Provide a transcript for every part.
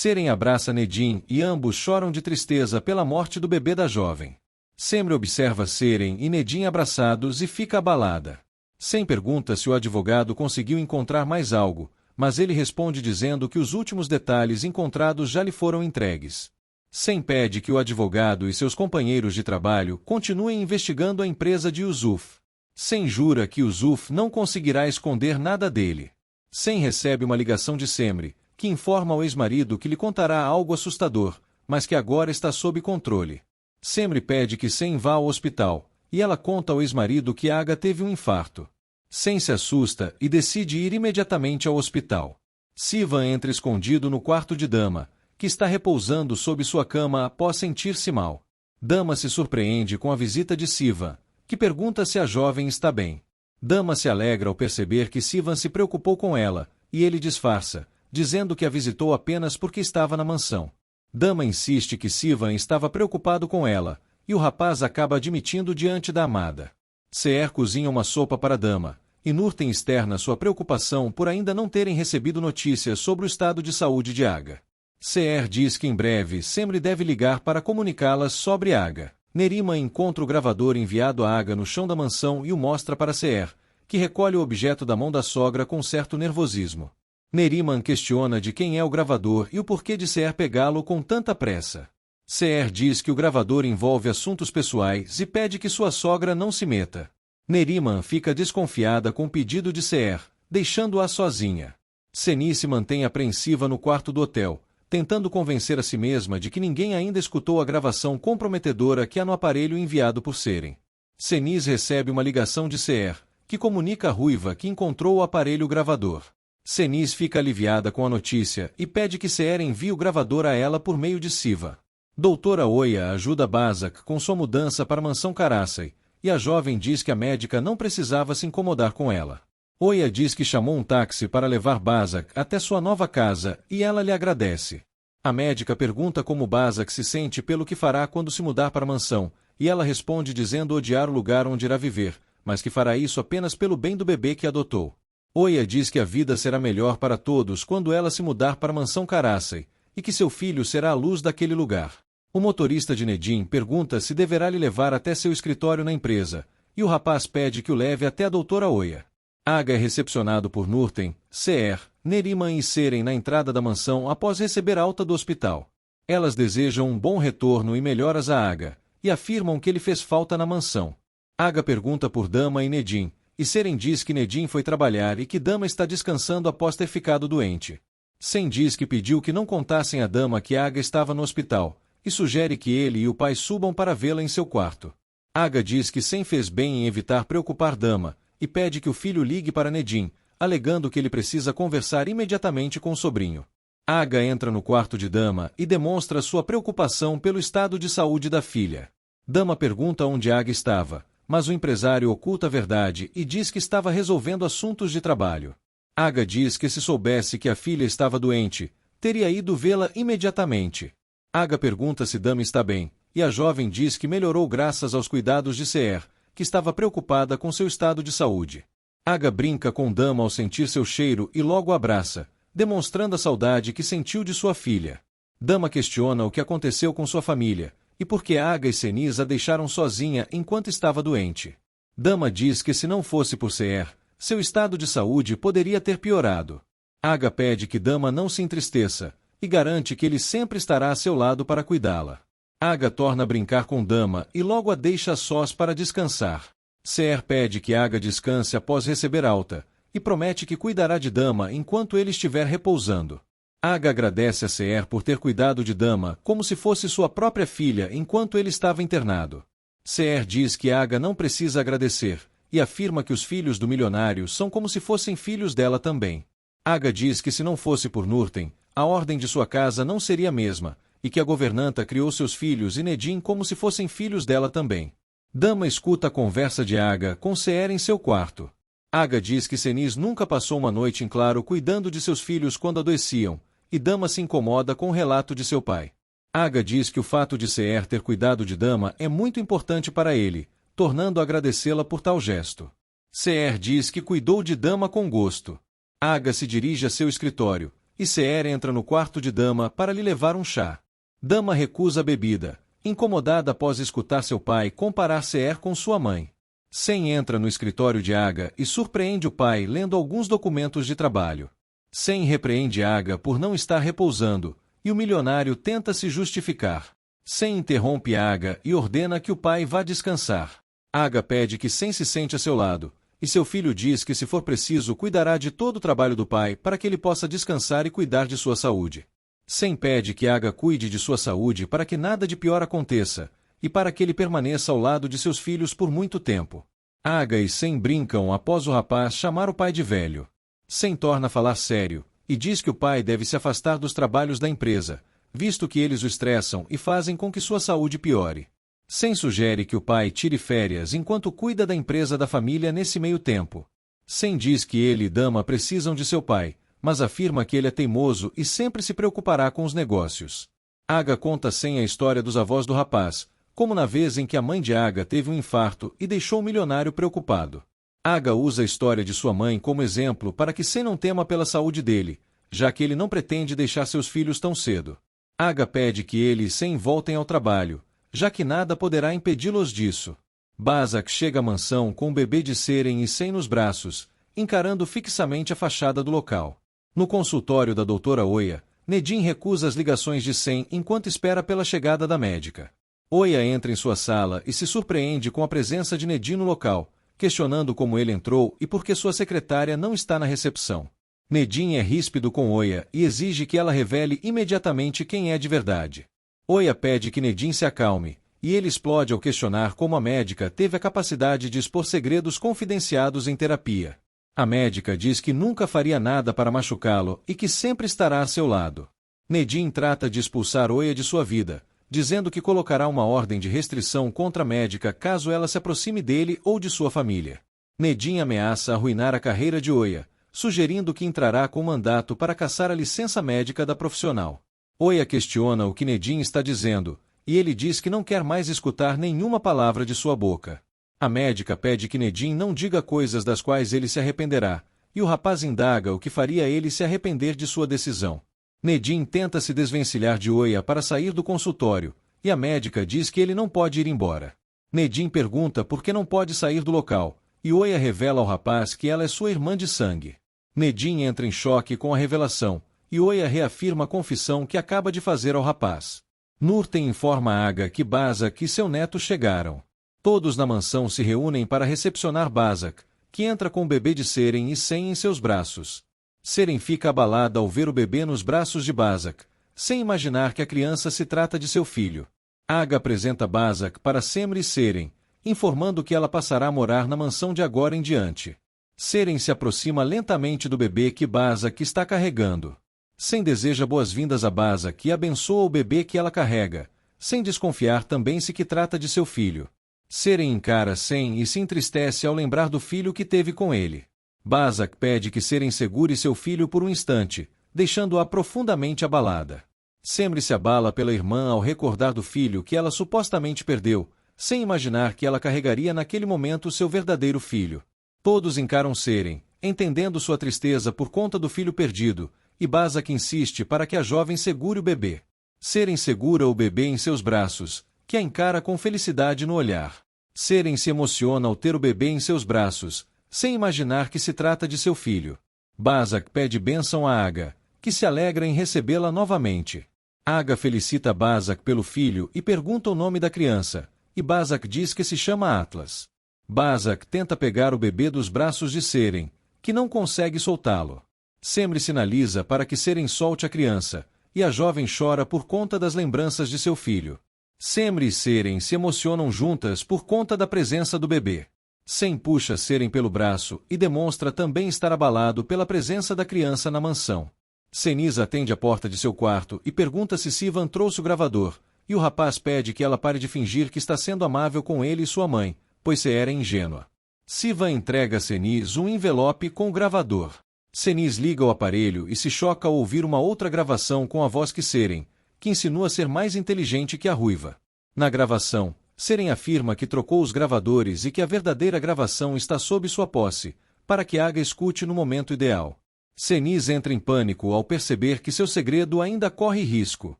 Seren abraça Nedim e ambos choram de tristeza pela morte do bebê da jovem. Semre observa Seren e Nedim abraçados e fica abalada. Sem pergunta se o advogado conseguiu encontrar mais algo, mas ele responde dizendo que os últimos detalhes encontrados já lhe foram entregues. Sem pede que o advogado e seus companheiros de trabalho continuem investigando a empresa de Yusuf. Sem jura que Yusuf não conseguirá esconder nada dele. Sem recebe uma ligação de Semre, que informa ao ex-marido que lhe contará algo assustador, mas que agora está sob controle. Semre pede que Sem vá ao hospital, e ela conta ao ex-marido que Aga teve um infarto. Sem se assusta e decide ir imediatamente ao hospital. Sivan entra escondido no quarto de Dama, que está repousando sob sua cama após sentir-se mal. Dama se surpreende com a visita de Sivan, que pergunta se a jovem está bem. Dama se alegra ao perceber que Sivan se preocupou com ela, e ele disfarça, dizendo que a visitou apenas porque estava na mansão. Dama insiste que Sivan estava preocupado com ela, e o rapaz acaba admitindo diante da amada. Seher cozinha uma sopa para Dama, e Nurten externa sua preocupação por ainda não terem recebido notícias sobre o estado de saúde de Aga. Seher diz que em breve Semre deve ligar para comunicá-las sobre Aga. Neriman encontra o gravador enviado a Aga no chão da mansão e o mostra para Seher, que recolhe o objeto da mão da sogra com certo nervosismo. Neriman questiona de quem é o gravador e o porquê de Seher pegá-lo com tanta pressa. Seher diz que o gravador envolve assuntos pessoais e pede que sua sogra não se meta. Neriman fica desconfiada com o pedido de Seher, deixando-a sozinha. Seni se mantém apreensiva no quarto do hotel, tentando convencer a si mesma de que ninguém ainda escutou a gravação comprometedora que há no aparelho enviado por Seren. Senis recebe uma ligação de Seher, que comunica a ruiva que encontrou o aparelho gravador. Senis fica aliviada com a notícia e pede que Seher envie o gravador a ela por meio de Siva. Doutora Oya ajuda Bazak com sua mudança para a mansão Karasai, e a jovem diz que a médica não precisava se incomodar com ela. Oya diz que chamou um táxi para levar Bazak até sua nova casa e ela lhe agradece. A médica pergunta como Bazak se sente pelo que fará quando se mudar para a mansão, e ela responde dizendo odiar o lugar onde irá viver, mas que fará isso apenas pelo bem do bebê que adotou. Oya diz que a vida será melhor para todos quando ela se mudar para a mansão Karasai, e que seu filho será a luz daquele lugar. O motorista de Nedim pergunta se deverá lhe levar até seu escritório na empresa, e o rapaz pede que o leve até a doutora Oya. Aga é recepcionado por Nurten, Seher, Neriman e Seren na entrada da mansão após receber alta do hospital. Elas desejam um bom retorno e melhoras a Aga, e afirmam que ele fez falta na mansão. Aga pergunta por Dama e Nedim, e Seren diz que Nedim foi trabalhar e que Dama está descansando após ter ficado doente. Sen diz que pediu que não contassem a Dama que Aga estava no hospital, e sugere que ele e o pai subam para vê-la em seu quarto. Aga diz que Sen fez bem em evitar preocupar Dama, e pede que o filho ligue para Nedim, alegando que ele precisa conversar imediatamente com o sobrinho. Aga entra no quarto de Dama e demonstra sua preocupação pelo estado de saúde da filha. Dama pergunta onde Aga estava, mas o empresário oculta a verdade e diz que estava resolvendo assuntos de trabalho. Aga diz que se soubesse que a filha estava doente, teria ido vê-la imediatamente. Aga pergunta se Dama está bem, e a jovem diz que melhorou graças aos cuidados de Seher, que estava preocupada com seu estado de saúde. Aga brinca com Dama ao sentir seu cheiro e logo abraça, demonstrando a saudade que sentiu de sua filha. Dama questiona o que aconteceu com sua família, e por que Aga e Senis a deixaram sozinha enquanto estava doente. Dama diz que se não fosse por Seher, seu estado de saúde poderia ter piorado. Aga pede que Dama não se entristeça, e garante que ele sempre estará a seu lado para cuidá-la. Aga torna a brincar com Dama e logo a deixa a sós para descansar. Seher pede que Aga descanse após receber alta, e promete que cuidará de Dama enquanto ele estiver repousando. Aga agradece a Seher por ter cuidado de Dama como se fosse sua própria filha enquanto ele estava internado. Seher diz que Aga não precisa agradecer, e afirma que os filhos do milionário são como se fossem filhos dela também. Aga diz que se não fosse por Nurten, a ordem de sua casa não seria a mesma, e que a governanta criou seus filhos e Nedim como se fossem filhos dela também. Dama escuta a conversa de Aga com Seher em seu quarto. Aga diz que Senis nunca passou uma noite em claro cuidando de seus filhos quando adoeciam, e Dama se incomoda com o relato de seu pai. Aga diz que o fato de Seher ter cuidado de Dama é muito importante para ele, tornando a agradecê-la por tal gesto. Seher diz que cuidou de Dama com gosto. Aga se dirige a seu escritório, e Seher entra no quarto de Dama para lhe levar um chá. Dama recusa a bebida, incomodada após escutar seu pai comparar Seher com sua mãe. Sem entra no escritório de Aga e surpreende o pai lendo alguns documentos de trabalho. Sem repreende Aga por não estar repousando, e o milionário tenta se justificar. Sem interrompe Aga e ordena que o pai vá descansar. Aga pede que Sem se sente a seu lado, e seu filho diz que se for preciso cuidará de todo o trabalho do pai para que ele possa descansar e cuidar de sua saúde. Sem pede que Aga cuide de sua saúde para que nada de pior aconteça, e para que ele permaneça ao lado de seus filhos por muito tempo. Aga e Sem brincam após o rapaz chamar o pai de velho. Sem torna a falar sério, e diz que o pai deve se afastar dos trabalhos da empresa, visto que eles o estressam e fazem com que sua saúde piore. Sem sugere que o pai tire férias enquanto cuida da empresa da família nesse meio tempo. Sem diz que ele e Dama precisam de seu pai, mas afirma que ele é teimoso e sempre se preocupará com os negócios. Aga conta Sem a história dos avós do rapaz, como na vez em que a mãe de Aga teve um infarto e deixou o milionário preocupado. Aga usa a história de sua mãe como exemplo para que Sem não tema pela saúde dele, já que ele não pretende deixar seus filhos tão cedo. Aga pede que ele e Sem voltem ao trabalho, já que nada poderá impedi-los disso. Bazak chega à mansão com o bebê de Seren e Sem nos braços, encarando fixamente a fachada do local. No consultório da doutora Oya, Nedim recusa as ligações de Sem enquanto espera pela chegada da médica. Oya entra em sua sala e se surpreende com a presença de Nedim no local, questionando como ele entrou e por que sua secretária não está na recepção. Nedim é ríspido com Oya e exige que ela revele imediatamente quem é de verdade. Oya pede que Nedim se acalme, e ele explode ao questionar como a médica teve a capacidade de expor segredos confidenciados em terapia. A médica diz que nunca faria nada para machucá-lo e que sempre estará a seu lado. Nedim trata de expulsar Oya de sua vida, dizendo que colocará uma ordem de restrição contra a médica caso ela se aproxime dele ou de sua família. Nedim ameaça arruinar a carreira de Oya, sugerindo que entrará com mandato para cassar a licença médica da profissional. Oya questiona o que Nedim está dizendo, e ele diz que não quer mais escutar nenhuma palavra de sua boca. A médica pede que Nedim não diga coisas das quais ele se arrependerá, e o rapaz indaga o que faria ele se arrepender de sua decisão. Nedim tenta se desvencilhar de Oya para sair do consultório, e a médica diz que ele não pode ir embora. Nedim pergunta por que não pode sair do local, e Oya revela ao rapaz que ela é sua irmã de sangue. Nedim entra em choque com a revelação, e Oya reafirma a confissão que acaba de fazer ao rapaz. Nurten informa a Aga que Bazak e seu neto chegaram. Todos na mansão se reúnem para recepcionar Bazak, que entra com o bebê de Seren e Sem em seus braços. Seren fica abalada ao ver o bebê nos braços de Bazak, sem imaginar que a criança se trata de seu filho. Aga apresenta Bazak para Semre e Seren, informando que ela passará a morar na mansão de agora em diante. Seren se aproxima lentamente do bebê que Bazak está carregando. Sem deseja boas-vindas a Bazak e abençoa o bebê que ela carrega, sem desconfiar também se que trata de seu filho. Seren encara Sem e se entristece ao lembrar do filho que teve com ele. Bazak pede que Seren segure seu filho por um instante, deixando-a profundamente abalada. Semre se abala pela irmã ao recordar do filho que ela supostamente perdeu, sem imaginar que ela carregaria naquele momento seu verdadeiro filho. Todos encaram Seren, entendendo sua tristeza por conta do filho perdido, e Bazak insiste para que a jovem segure o bebê. Seren segura o bebê em seus braços, que a encara com felicidade no olhar. Seren se emociona ao ter o bebê em seus braços, sem imaginar que se trata de seu filho. Bazak pede bênção a Aga, que se alegra em recebê-la novamente. Aga felicita Bazak pelo filho e pergunta o nome da criança, e Bazak diz que se chama Atlas. Bazak tenta pegar o bebê dos braços de Seren, que não consegue soltá-lo. Semre sinaliza para que Seren solte a criança, e a jovem chora por conta das lembranças de seu filho. Semre e Seren se emocionam juntas por conta da presença do bebê. Sem puxa Seren pelo braço e demonstra também estar abalado pela presença da criança na mansão. Seniz atende a porta de seu quarto e pergunta se Sivan trouxe o gravador, e o rapaz pede que ela pare de fingir que está sendo amável com ele e sua mãe, pois Seher é ingênua. Sivan entrega a Seniz um envelope com o gravador. Seniz liga o aparelho e se choca ao ouvir uma outra gravação com a voz que Seren, que insinua ser mais inteligente que a ruiva. Na gravação, Seren afirma que trocou os gravadores e que a verdadeira gravação está sob sua posse, para que Aga escute no momento ideal. Cenis entra em pânico ao perceber que seu segredo ainda corre risco.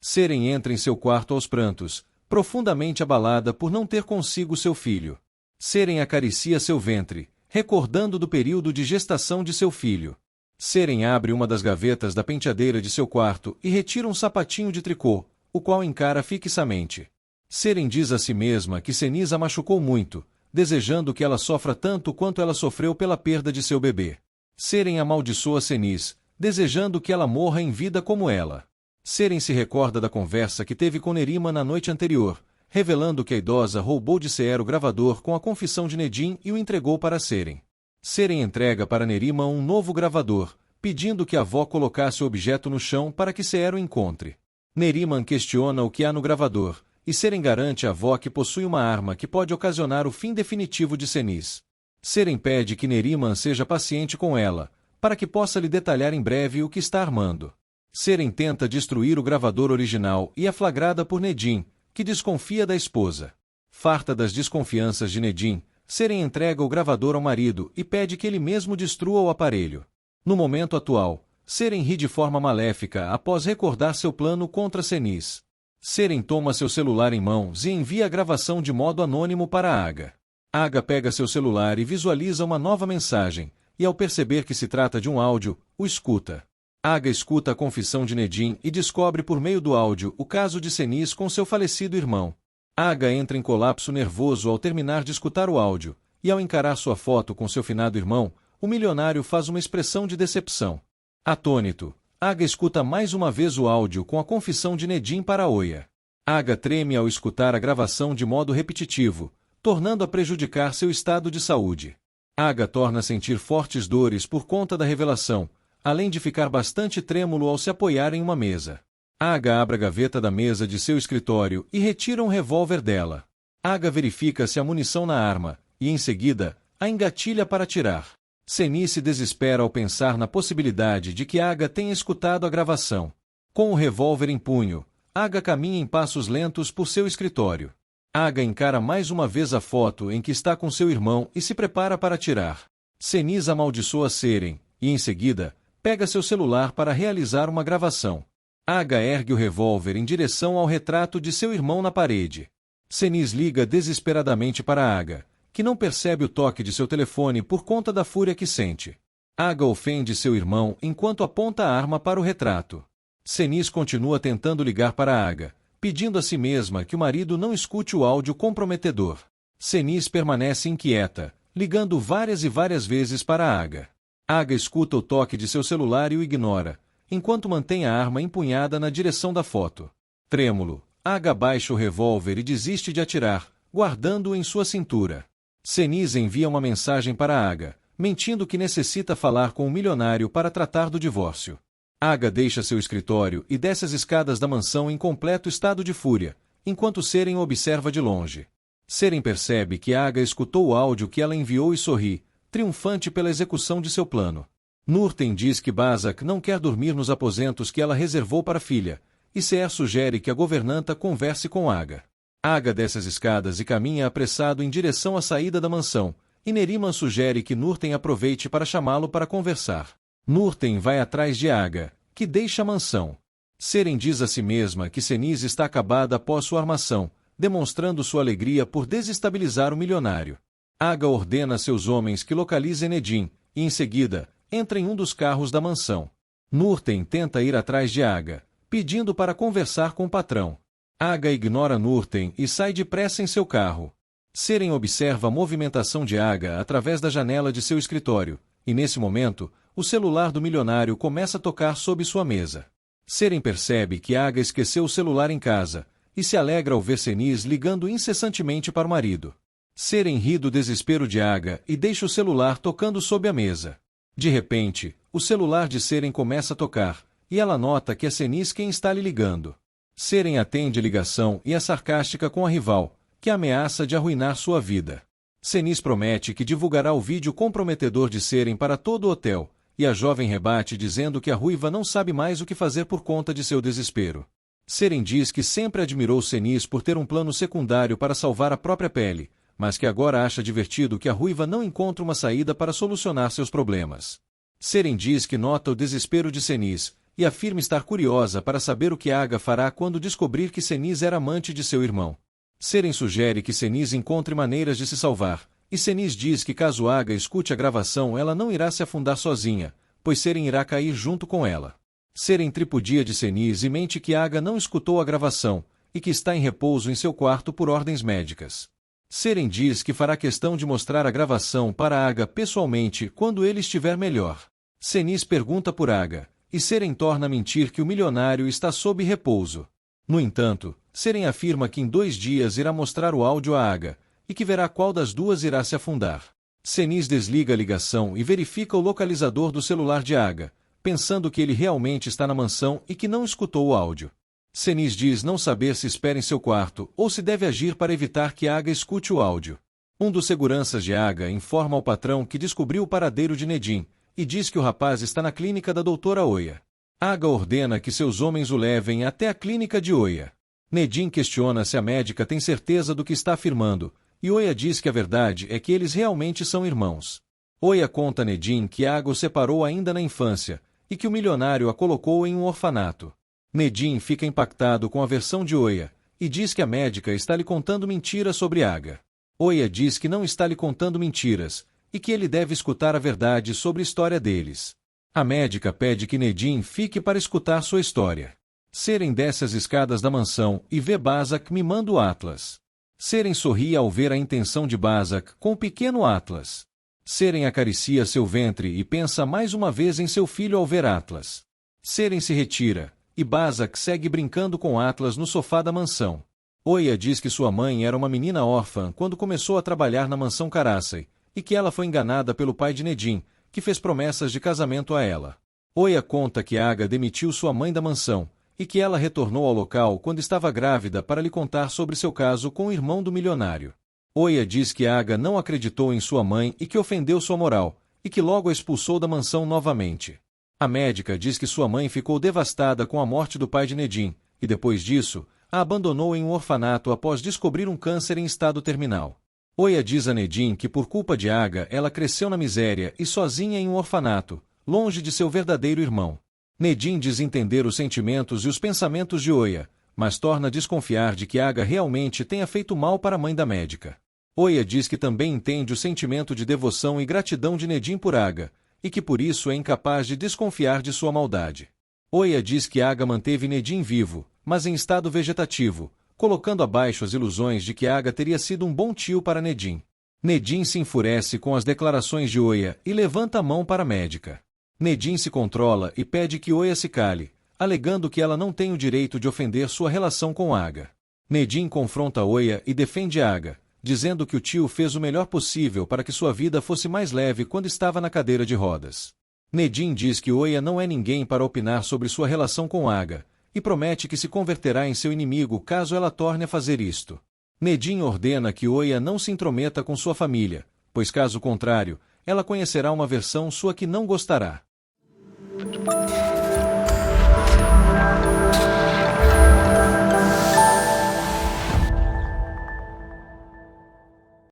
Seren entra em seu quarto aos prantos, profundamente abalada por não ter consigo seu filho. Seren acaricia seu ventre, recordando do período de gestação de seu filho. Seren abre uma das gavetas da penteadeira de seu quarto e retira um sapatinho de tricô, o qual encara fixamente. Seren diz a si mesma que Cenis a machucou muito, desejando que ela sofra tanto quanto ela sofreu pela perda de seu bebê. Seren amaldiçoa Cenis, desejando que ela morra em vida como ela. Seren se recorda da conversa que teve com Nerima na noite anterior, revelando que a idosa roubou de Seer o gravador com a confissão de Nedim e o entregou para Seren. Seren entrega para Nerima um novo gravador, pedindo que a avó colocasse o objeto no chão para que Seer o encontre. Neriman questiona o que há no gravador, e Seren garante à avó que possui uma arma que pode ocasionar o fim definitivo de Cenis. Seren pede que Neriman seja paciente com ela, para que possa lhe detalhar em breve o que está armando. Seren tenta destruir o gravador original e é flagrada por Nedim, que desconfia da esposa. Farta das desconfianças de Nedim, Seren entrega o gravador ao marido e pede que ele mesmo destrua o aparelho. No momento atual, Seren ri de forma maléfica após recordar seu plano contra Cenis. Seren toma seu celular em mãos e envia a gravação de modo anônimo para Aga. Aga pega seu celular e visualiza uma nova mensagem, e ao perceber que se trata de um áudio, o escuta. Aga escuta a confissão de Nedim e descobre por meio do áudio o caso de Cenis com seu falecido irmão. Aga entra em colapso nervoso ao terminar de escutar o áudio, e ao encarar sua foto com seu finado irmão, o milionário faz uma expressão de decepção. Atônito, Aga escuta mais uma vez o áudio com a confissão de Nedim para Oya. Aga treme ao escutar a gravação de modo repetitivo, tornando a prejudicar seu estado de saúde. Aga torna a sentir fortes dores por conta da revelação, além de ficar bastante trêmulo ao se apoiar em uma mesa. Aga abre a gaveta da mesa de seu escritório e retira um revólver dela. Aga verifica se há munição na arma, e em seguida, a engatilha para atirar. Cenis se desespera ao pensar na possibilidade de que Aga tenha escutado a gravação. Com o revólver em punho, Aga caminha em passos lentos por seu escritório. Aga encara mais uma vez a foto em que está com seu irmão e se prepara para atirar. Cenis amaldiçoa Seren, e em seguida, pega seu celular para realizar uma gravação. Aga ergue o revólver em direção ao retrato de seu irmão na parede. Cenis liga desesperadamente para Aga, que não percebe o toque de seu telefone por conta da fúria que sente. Aga ofende seu irmão enquanto aponta a arma para o retrato. Cenis continua tentando ligar para Aga, pedindo a si mesma que o marido não escute o áudio comprometedor. Cenis permanece inquieta, ligando várias e várias vezes para Aga. Aga escuta o toque de seu celular e o ignora, enquanto mantém a arma empunhada na direção da foto. Trêmulo, Aga baixa o revólver e desiste de atirar, guardando-o em sua cintura. Cenis envia uma mensagem para Aga, mentindo que necessita falar com o milionário para tratar do divórcio. Aga deixa seu escritório e desce as escadas da mansão em completo estado de fúria, enquanto Seren observa de longe. Seren percebe que Aga escutou o áudio que ela enviou e sorri, triunfante pela execução de seu plano. Nurten diz que Bazak não quer dormir nos aposentos que ela reservou para a filha, e Seer sugere que a governanta converse com Aga. Aga desce as escadas e caminha apressado em direção à saída da mansão, e Neriman sugere que Nurten aproveite para chamá-lo para conversar. Nurten vai atrás de Aga, que deixa a mansão. Seren diz a si mesma que Cenis está acabada após sua armação, demonstrando sua alegria por desestabilizar o milionário. Aga ordena a seus homens que localizem Nedim, e em seguida, entra em um dos carros da mansão. Nurten tenta ir atrás de Aga, pedindo para conversar com o patrão. Aga ignora Nurten e sai depressa em seu carro. Seren observa a movimentação de Aga através da janela de seu escritório, e nesse momento, o celular do milionário começa a tocar sob sua mesa. Seren percebe que Aga esqueceu o celular em casa, e se alegra ao ver Cenis ligando incessantemente para o marido. Seren ri do desespero de Aga e deixa o celular tocando sob a mesa. De repente, o celular de Seren começa a tocar, e ela nota que é Cenis quem está lhe ligando. Seren atende a ligação e é sarcástica com a rival, que ameaça de arruinar sua vida. Cenis promete que divulgará o vídeo comprometedor de Seren para todo o hotel, e a jovem rebate dizendo que a ruiva não sabe mais o que fazer por conta de seu desespero. Seren diz que sempre admirou Cenis por ter um plano secundário para salvar a própria pele, mas que agora acha divertido que a ruiva não encontra uma saída para solucionar seus problemas. Seren diz que nota o desespero de Senis, e afirma estar curiosa para saber o que Aga fará quando descobrir que Senis era amante de seu irmão. Seren sugere que Senis encontre maneiras de se salvar, e Senis diz que caso Aga escute a gravação ela não irá se afundar sozinha, pois Seren irá cair junto com ela. Seren tripudia de Senis e mente que Aga não escutou a gravação, e que está em repouso em seu quarto por ordens médicas. Seren diz que fará questão de mostrar a gravação para Aga pessoalmente quando ele estiver melhor. Senis pergunta por Aga, e Seren torna a mentir que o milionário está sob repouso. No entanto, Seren afirma que em 2 dias irá mostrar o áudio a Aga, e que verá qual das duas irá se afundar. Senis desliga a ligação e verifica o localizador do celular de Aga, pensando que ele realmente está na mansão e que não escutou o áudio. Senis diz não saber se espera em seu quarto ou se deve agir para evitar que Aga escute o áudio. Um dos seguranças de Aga informa ao patrão que descobriu o paradeiro de Nedim, e diz que o rapaz está na clínica da doutora Oya. Aga ordena que seus homens o levem até a clínica de Oya. Nedim questiona se a médica tem certeza do que está afirmando, e Oya diz que a verdade é que eles realmente são irmãos. Oya conta a Nedim que Aga o separou ainda na infância, e que o milionário a colocou em um orfanato. Nedim fica impactado com a versão de Oya, e diz que a médica está lhe contando mentiras sobre Aga. Oya diz que não está lhe contando mentiras, e que ele deve escutar a verdade sobre a história deles. A médica pede que Nedim fique para escutar sua história. Seren desce as escadas da mansão e vê Bazak mimando Atlas. Seren sorri ao ver a intenção de Bazak com o pequeno Atlas. Seren acaricia seu ventre e pensa mais uma vez em seu filho ao ver Atlas. Seren se retira, e Bazak segue brincando com Atlas no sofá da mansão. Oya diz que sua mãe era uma menina órfã quando começou a trabalhar na mansão Karasai, e que ela foi enganada pelo pai de Nedim, que fez promessas de casamento a ela. Oya conta que Aga demitiu sua mãe da mansão, e que ela retornou ao local quando estava grávida para lhe contar sobre seu caso com o irmão do milionário. Oya diz que Aga não acreditou em sua mãe e que ofendeu sua moral, e que logo a expulsou da mansão novamente. A médica diz que sua mãe ficou devastada com a morte do pai de Nedim, e depois disso, a abandonou em um orfanato após descobrir um câncer em estado terminal. Oya diz a Nedim que por culpa de Aga ela cresceu na miséria e sozinha em um orfanato, longe de seu verdadeiro irmão. Nedim diz entender os sentimentos e os pensamentos de Oya, mas torna a desconfiar de que Aga realmente tenha feito mal para a mãe da médica. Oya diz que também entende o sentimento de devoção e gratidão de Nedim por Aga, e que por isso é incapaz de desconfiar de sua maldade. Oya diz que Aga manteve Nedim vivo, mas em estado vegetativo, colocando abaixo as ilusões de que Aga teria sido um bom tio para Nedim. Nedim se enfurece com as declarações de Oya e levanta a mão para a médica. Nedim se controla e pede que Oya se cale, alegando que ela não tem o direito de ofender sua relação com Aga. Nedim confronta Oya e defende Aga, dizendo que o tio fez o melhor possível para que sua vida fosse mais leve quando estava na cadeira de rodas. Nedim diz que Oya não é ninguém para opinar sobre sua relação com Aga, e promete que se converterá em seu inimigo caso ela torne a fazer isto. Nedim ordena que Oya não se intrometa com sua família, pois caso contrário, ela conhecerá uma versão sua que não gostará.